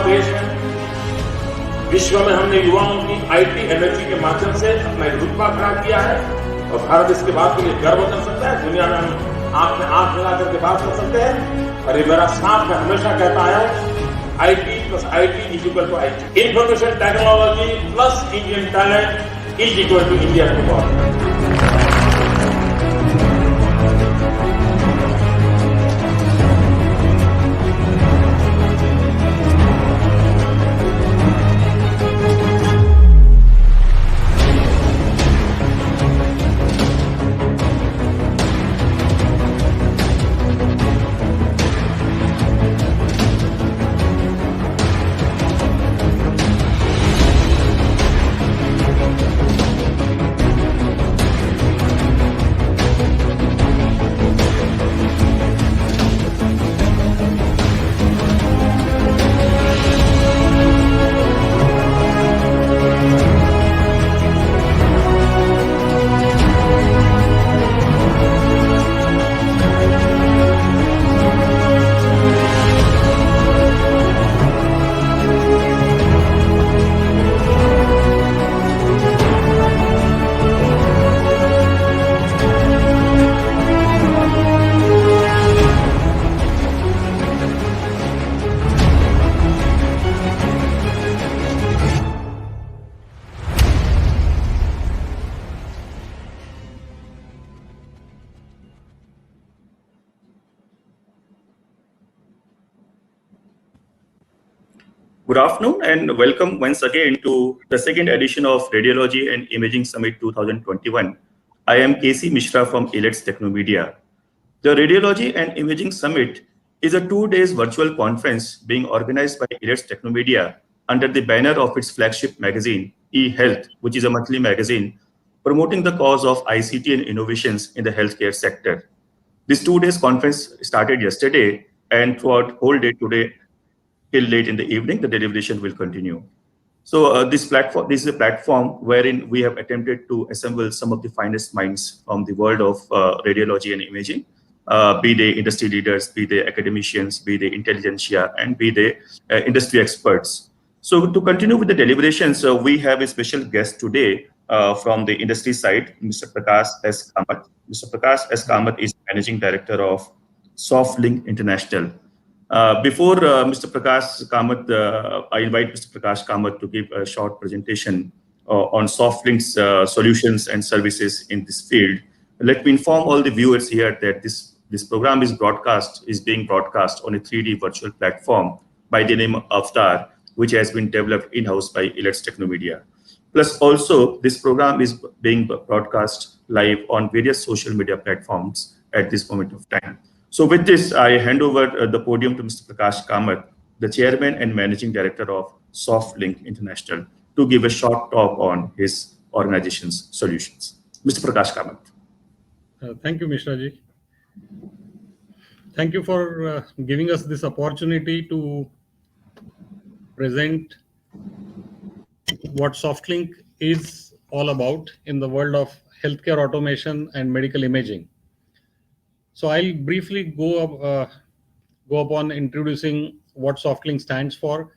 देश है। विश्व में हमने युवाओं की आईटी एनर्जी के माध्यम से अपना एक रुतबा खड़ा किया है और भारत इसके बात के लिए गर्व कर सकता है। दुनिया में हम आंख में आंख मिला करके बात कर सकते हैं। और ये मेरा साथ मैं हमेशा कहता आया हूं, IT plus IT is equal to IT. Information technology plus Indian talent is equal to India to God. Good afternoon and welcome once again to the second edition of Radiology and Imaging Summit 2021. I am KC Mishra from ILETS Technomedia. The Radiology and Imaging Summit is a 2-day virtual conference being organized by ILETS Technomedia under the banner of its flagship magazine, eHealth, which is a monthly magazine promoting the cause of ICT and innovations in the healthcare sector. This 2-day conference started yesterday, and throughout whole day today till late in the evening, the deliberation will continue. So this is a platform wherein we have attempted to assemble some of the finest minds from the world of radiology and imaging, be they industry leaders, be they academicians, be they intelligentsia, and be they industry experts. So to continue with the deliberations, we have a special guest today from the industry side, Mr. Prakash S. Kamath. Mr. Prakash S. Kamath is Managing Director of SoftLink International. Before Mr. Prakash Kamath, I invite Mr. Prakash Kamath to give a short presentation on SoftLink's solutions and services in this field. Let me inform all the viewers here that this program is being broadcast on a 3D virtual platform by the name of Avatar, which has been developed in-house by ILETS Technomedia. Plus also, this program is being broadcast live on various social media platforms at this moment of time. So with this, I hand over the podium to Mr. Prakash Kamath, the Chairman and Managing Director of SoftLink International, to give a short talk on his organization's solutions. Mr. Prakash Kamath. Thank you, Mishra ji. Thank you for giving us this opportunity to present what SoftLink is all about in the world of healthcare automation and medical imaging. So I'll briefly go upon introducing what SoftLink stands for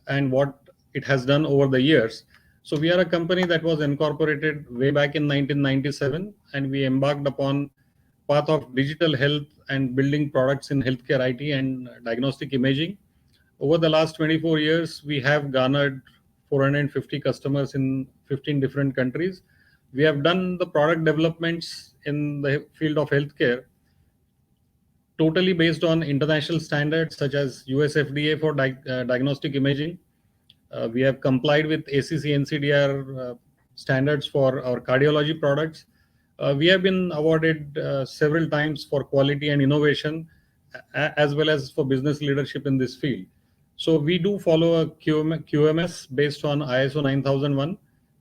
and what it has done over the years. So we are a company that was incorporated way back in 1997, and we embarked upon path of digital health and building products in healthcare IT and diagnostic imaging. Over the last 24 years, we have garnered 450 customers in 15 different countries. We have done the product developments in the field of healthcare totally based on international standards such as US FDA for diagnostic imaging. We have complied with ACC NCDR standards for our cardiology products. We have been awarded several times for quality and innovation, as well as for business leadership in this field. So we do follow a QMS based on ISO 9001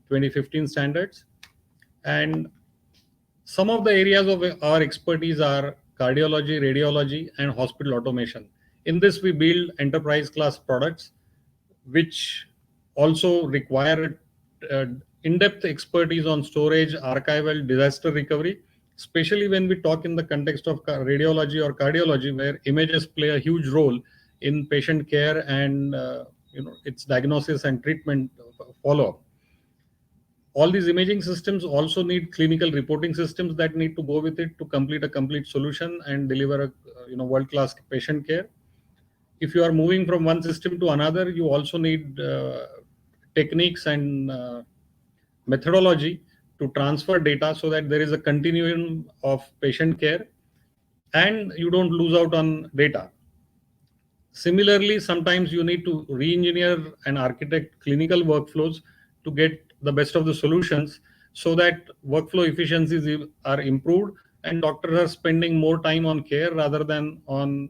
2015 standards. And some of the areas of our expertise are cardiology, radiology, and hospital automation. In this, we build enterprise class products, which also require in-depth expertise on storage, archival, disaster recovery, especially when we talk in the context of radiology or cardiology, where images play a huge role in patient care and its diagnosis and treatment follow-up. All these imaging systems also need clinical reporting systems that need to go with it to complete a complete solution and deliver a world-class patient care. If you are moving from one system to another, you also need techniques and methodology to transfer data so that there is a continuum of patient care and you don't lose out on data. Similarly, sometimes you need to re-engineer and architect clinical workflows to get the best of the solutions so that workflow efficiencies are improved and doctors are spending more time on care rather than on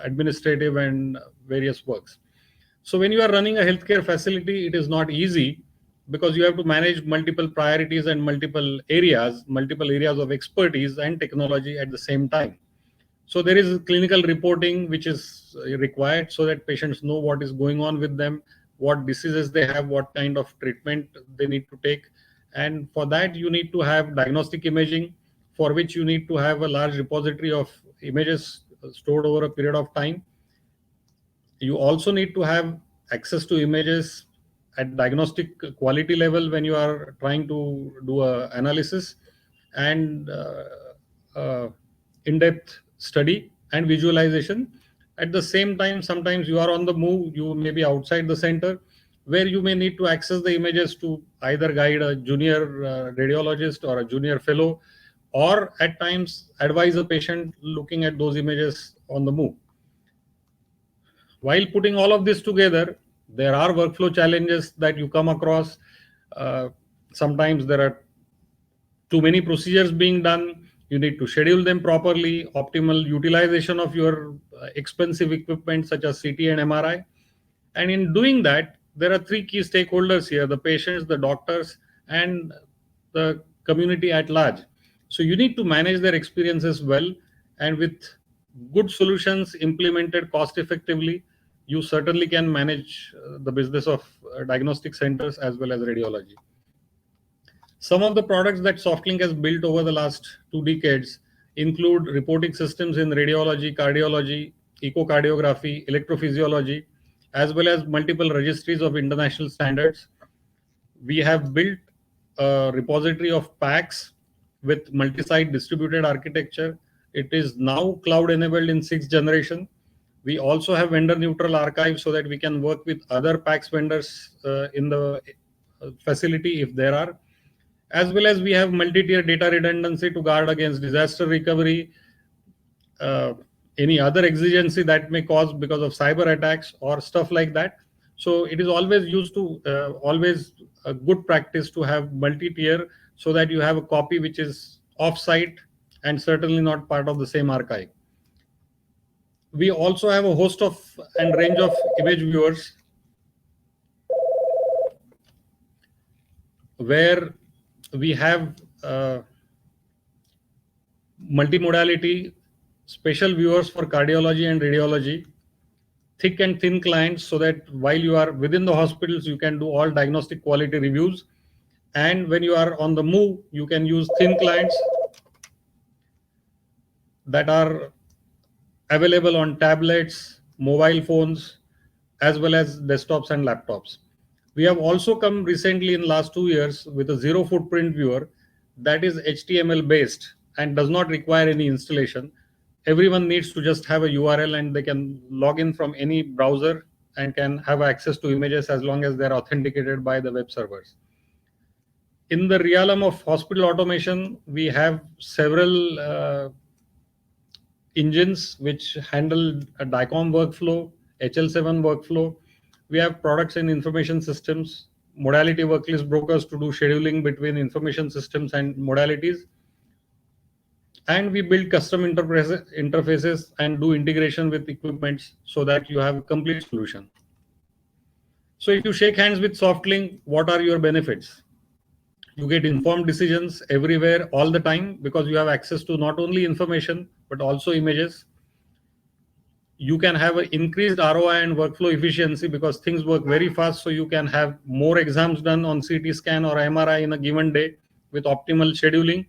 administrative and various works. So when you are running a healthcare facility, it is not easy because you have to manage multiple priorities and multiple areas of expertise and technology at the same time. So there is clinical reporting which is required so that patients know what is going on with them, what diseases they have, what kind of treatment they need to take. And for that, you need to have diagnostic imaging, for which you need to have a large repository of images stored over a period of time. You also need to have access to images at diagnostic quality level when you are trying to do an analysis and in-depth study and visualization. At the same time, sometimes you are on the move, you may be outside the center, where you may need to access the images to either guide a junior radiologist or a junior fellow, or at times advise a patient looking at those images on the move. While putting all of this together, there are workflow challenges that you come across. Sometimes there are too many procedures being done. You need to schedule them properly, optimal utilization of your expensive equipment such as CT and MRI. And in doing that, there are three key stakeholders here: the patients, the doctors, and the community at large. So you need to manage their experiences well, and with good solutions implemented cost effectively, you certainly can manage the business of diagnostic centers as well as radiology. Some of the products that SoftLink has built over the last 2 decades include reporting systems in radiology, cardiology, echocardiography, electrophysiology, as well as multiple registries of international standards. We have built a repository of PACS with multi-site distributed architecture. It is now cloud enabled in 6th generation. We also have vendor neutral archives so that we can work with other PACS vendors in the facility if there are, as well as we have multi-tier data redundancy to guard against disaster recovery, any other exigency that may cause because of cyber attacks or stuff like that. So it is always always a good practice to have multi-tier so that you have a copy which is off-site and certainly not part of the same archive. We also have a host of and range of image viewers where we have multimodality special viewers for cardiology and radiology, thick and thin clients, so that while you are within the hospitals, you can do all diagnostic quality reviews. And when you are on the move, you can use thin clients that are available on tablets, mobile phones, as well as desktops and laptops. We have also come recently in last 2 years with a zero footprint viewer that is HTML based and does not require any installation. Everyone needs to just have a URL and they can log in from any browser and can have access to images as long as they're authenticated by the web servers. In the realm of hospital automation, we have several engines which handle a DICOM workflow, HL7 workflow. We have products in information systems, modality worklist brokers to do scheduling between information systems and modalities. And we build custom interfaces and do integration with equipments so that you have a complete solution. So if you shake hands with SoftLink, what are your benefits? You get informed decisions everywhere all the time because you have access to not only information, but also images. You can have an increased ROI and workflow efficiency because things work very fast. So you can have more exams done on CT scan or MRI in a given day with optimal scheduling.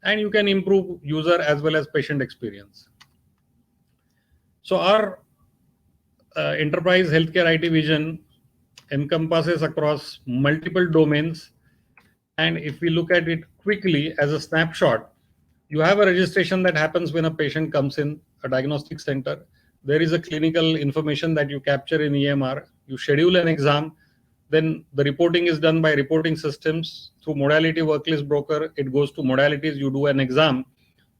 And you can improve user as well as patient experience. So our enterprise healthcare IT vision encompasses across multiple domains. And if we look at it quickly as a snapshot, you have a registration that happens when a patient comes in a diagnostic center. There is a clinical information that you capture in EMR. You schedule an exam. Then the reporting is done by reporting systems through modality worklist broker. It goes to modalities. You do an exam.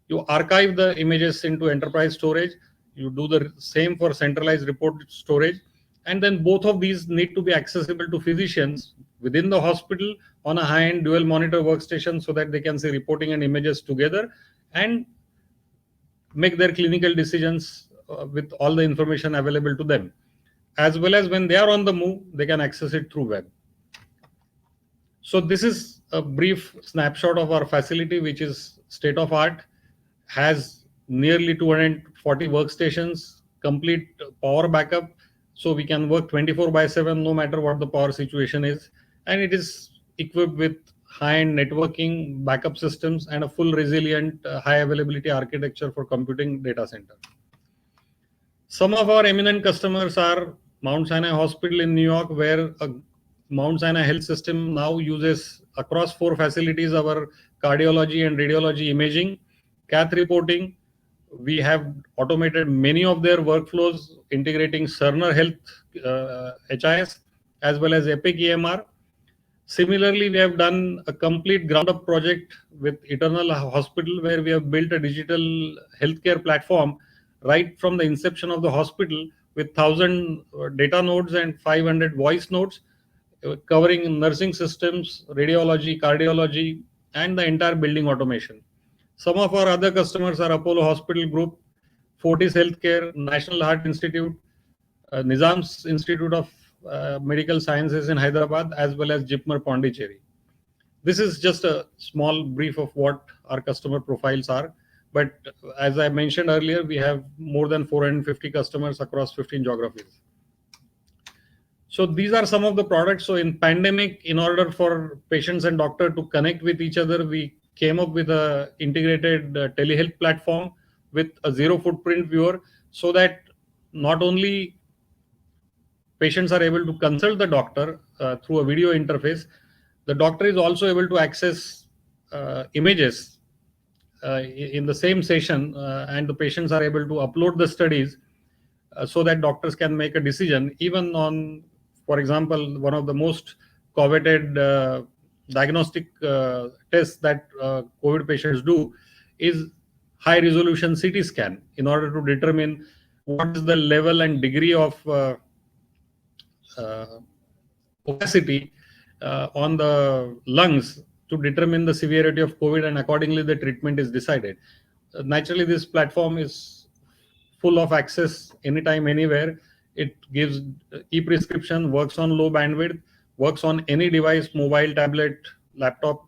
You archive the images into enterprise storage. You do the same for centralized report storage. And then both of these need to be accessible to physicians within the hospital on a high-end dual monitor workstation so that they can see reporting and images together and make their clinical decisions with all the information available to them. As well as when they are on the move, they can access it through web. So this is a brief snapshot of our facility, which is state of art, has nearly 240 workstations, complete power backup. So we can work 24/7 no matter what the power situation is. And it is equipped with high-end networking, backup systems, and a full resilient, high availability architecture for computing data center. Some of our eminent customers are Mount Sinai Hospital in New York, where Mount Sinai Health System now uses across 4 facilities our cardiology and radiology imaging, cath reporting. We have automated many of their workflows, integrating Cerner Health HIS as well as Epic EMR. Similarly, we have done a complete ground-up project with Eternal Hospital, where we have built a digital healthcare platform right from the inception of the hospital with 1,000 data nodes and 500 voice nodes, covering nursing systems, radiology, cardiology, and the entire building automation. Some of our other customers are Apollo Hospital Group, Fortis Healthcare, National Heart Institute, Nizam's Institute of Medical Sciences in Hyderabad, as well as JIPMER Pondicherry. This is just a small brief of what our customer profiles are. But as I mentioned earlier, we have more than 450 customers across 15 geographies. So these are some of the products. So in pandemic, in order for patients and doctor to connect with each other, we came up with a integrated telehealth platform with a zero footprint viewer, so that not only patients are able to consult the doctor through a video interface, the doctor is also able to access images in the same session, and the patients are able to upload the studies so that doctors can make a decision even on, for example, one of the most coveted diagnostic tests that COVID patients do is high resolution CT scan, in order to determine what is the level and degree of opacity on the lungs to determine the severity of COVID, and accordingly the treatment is decided. Naturally, this platform is full of access anytime, anywhere. It gives e-prescription, works on low bandwidth, works on any device, mobile, tablet, laptop,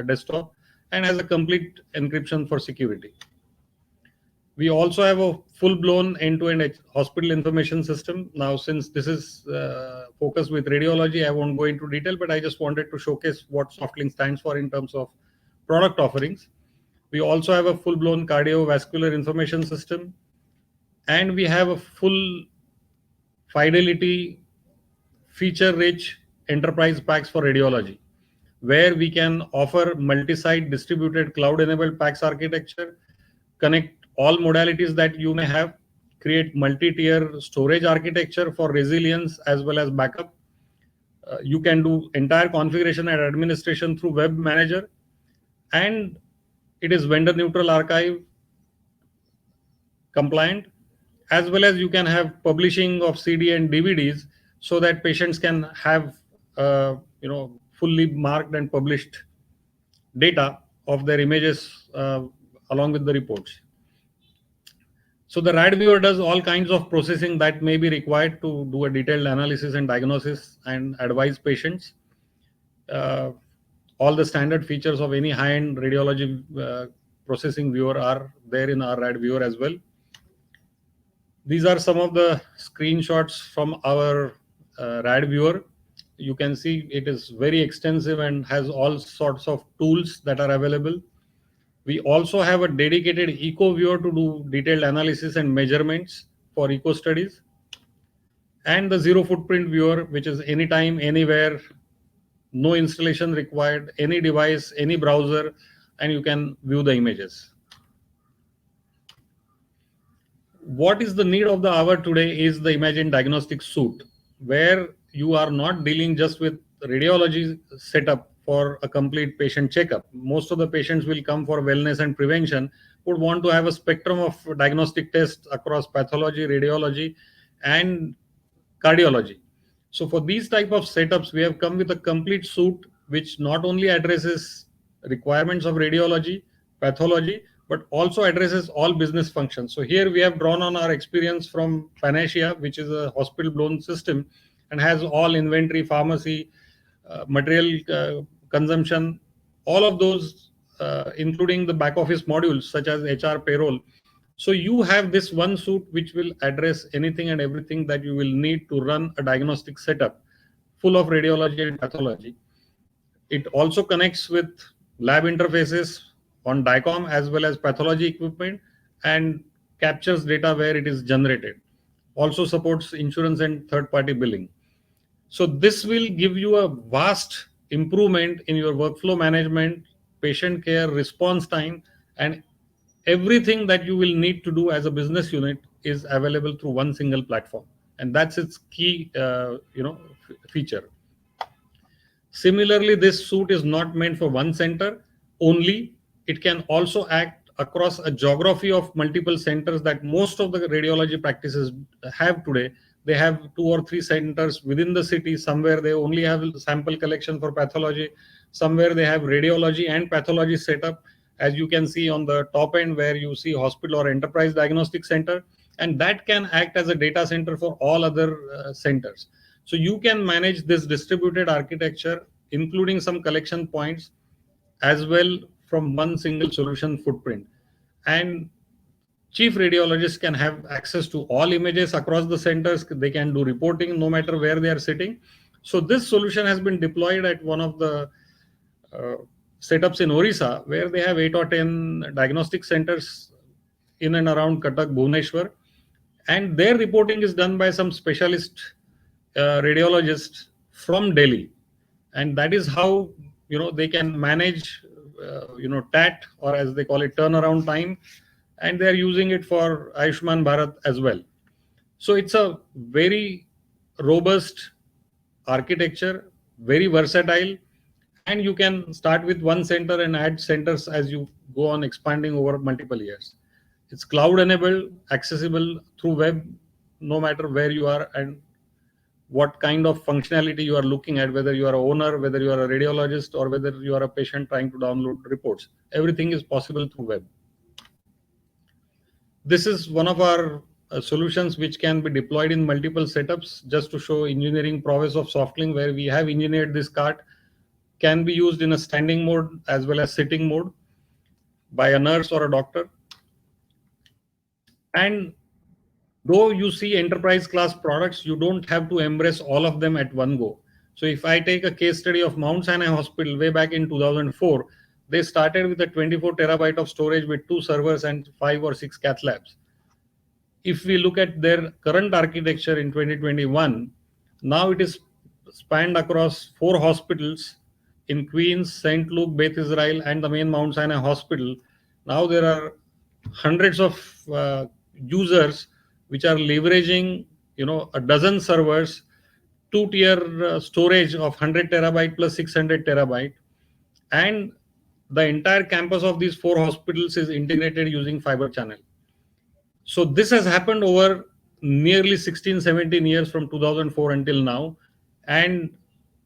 desktop, and has a complete encryption for security. We also have a full-blown end-to-end hospital information system. Now, since this is focused with radiology, I won't go into detail, but I just wanted to showcase what SoftLink stands for in terms of product offerings. We also have a full-blown cardiovascular information system, and we have a full fidelity, feature-rich enterprise packs for radiology, where we can offer multi-site distributed cloud-enabled PACS architecture, connect all modalities that you may have, create multi-tier storage architecture for resilience as well as backup. You can do entire configuration and administration through web manager, and it is vendor neutral archive compliant, as well as you can have publishing of CD and DVDs so that patients can have fully marked and published data of their images along with the reports. So the RAD viewer does all kinds of processing that may be required to do a detailed analysis and diagnosis and advise patients. All the standard features of any high-end radiology processing viewer are there in our RAD viewer as well. These are some of the screenshots from our RAD viewer. You can see it is very extensive and has all sorts of tools that are available. We also have a dedicated eco viewer to do detailed analysis and measurements for eco studies. and the zero footprint viewer, which is anytime, anywhere, no installation required, any device, any browser, and you can view the images. What is the need of the hour today is the Imagine Diagnostic Suite, where you are not dealing just with radiology setup for a complete patient checkup. Most of the patients will come for wellness and prevention, would want to have a spectrum of diagnostic tests across pathology, radiology, and cardiology. So for these type of setups, we have come with a complete suite which not only addresses requirements of radiology, pathology, but also addresses all business functions. So here we have drawn on our experience from Panacea, which is a hospital-blown system and has all inventory, pharmacy, material consumption, all of those, including the back office modules such as HR, payroll. So you have this one suite which will address anything and everything that you will need to run a diagnostic setup full of radiology and pathology. It also connects with lab interfaces on DICOM as well as pathology equipment and captures data where it is generated. Also supports insurance and third-party billing. So this will give you a vast improvement in your workflow management, patient care, response time, and everything that you will need to do as a business unit is available through one single platform, and that's its key feature. Similarly, this suite is not meant for one center only. It can also act across a geography of multiple centers that most of the radiology practices have today. They have 2 or 3 centers within the city. Somewhere they only have sample collection for pathology. Somewhere they have radiology and pathology setup, as you can see on the top end where you see hospital or enterprise diagnostic center, and that can act as a data center for all other centers. So you can manage this distributed architecture, including some collection points as well from one single solution footprint. And chief radiologists can have access to all images across the centers. They can do reporting no matter where they are sitting. So this solution has been deployed at one of the setups in Orissa, where they have 8 or 10 diagnostic centers in and around Cuttack, Bhubaneswar, and their reporting is done by some specialist radiologists from Delhi, and that is how they can manage TAT, or as they call it, turnaround time, and they are using it for Ayushman Bharat as well. So it's a very robust architecture, very versatile, and you can start with one center and add centers as you go on expanding over multiple years. It's cloud enabled, accessible through web, no matter where you are and what kind of functionality you are looking at, whether you are an owner, whether you are a radiologist, or whether you are a patient trying to download reports. Everything is possible through web. This is one of our solutions which can be deployed in multiple setups, just to show engineering prowess of SoftLink, where we have engineered this cart. Can be used in a standing mode as well as sitting mode by a nurse or a doctor. And though you see enterprise class products, you don't have to embrace all of them at one go. So if I take a case study of Mount Sinai Hospital way back in 2004, they started with a 24 terabyte of storage with 2 servers and 5 or 6 cath labs. If we look at their current architecture in 2021, now it is spanned across 4 hospitals in Queens, St. Luke, Beth Israel, and the main Mount Sinai Hospital. Now there are hundreds of users which are leveraging, a dozen servers, 2-tier storage of 100 terabyte plus 600 terabyte, and the entire campus of these 4 hospitals is integrated using fiber channel. So this has happened over nearly 16-17 years from 2004 until now, and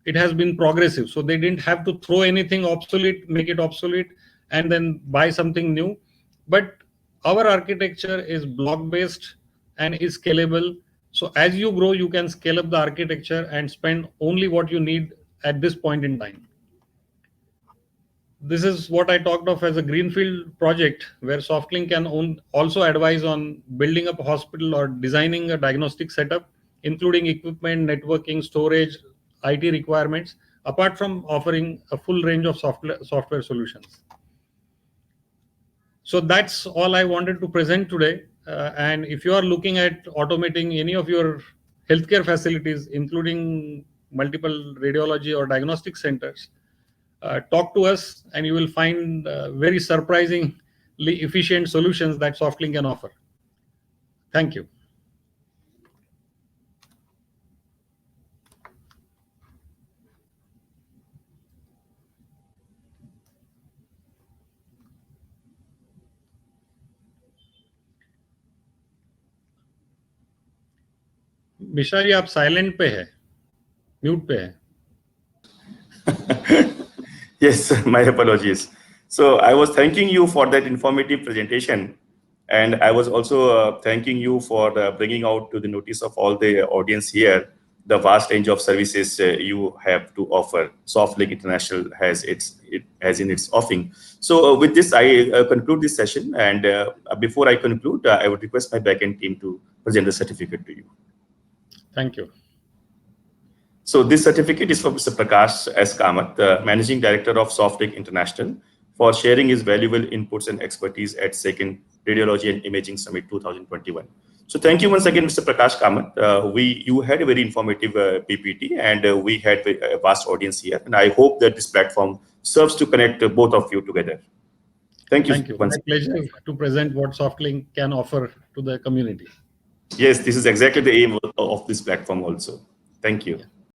it has been progressive. So they didn't have to throw anything obsolete, make it obsolete, and then buy something new. But our architecture is block-based and is scalable. So as you grow, you can scale up the architecture and spend only what you need at this point in time. This is what I talked of as a greenfield project, where SoftLink can also advise on building up a hospital or designing a diagnostic setup, including equipment, networking, storage, IT requirements, apart from offering a full range of software solutions. So that's all I wanted to present today. And if you are looking at automating any of your healthcare facilities, including multiple radiology or diagnostic centers, talk to us and you will find very surprisingly efficient solutions that SoftLink can offer. Thank you. Mishra ji आप silent पे है, mute पे है. Yes, my apologies. So I was thanking you for that informative presentation, and I was also thanking you for bringing out to the notice of all the audience here the vast range of services you have to offer. SoftLink International has in its offering. So with this, I conclude this session, and before I conclude, I would request my backend team to present the certificate to you. Thank you. So this certificate is from Mr. Prakash S. Kamath, the Managing Director of SoftLink International, for sharing his valuable inputs and expertise at 2nd Radiology and Imaging Summit 2021. So thank you once again, Mr. Prakash Kamath. You had a very informative PPT, and we had a vast audience here. And I hope that this platform serves to connect both of you together. Thank you. Thank you. It's a pleasure to present what SoftLink can offer to the community. Yes, this is exactly the aim of this platform also. Thank you.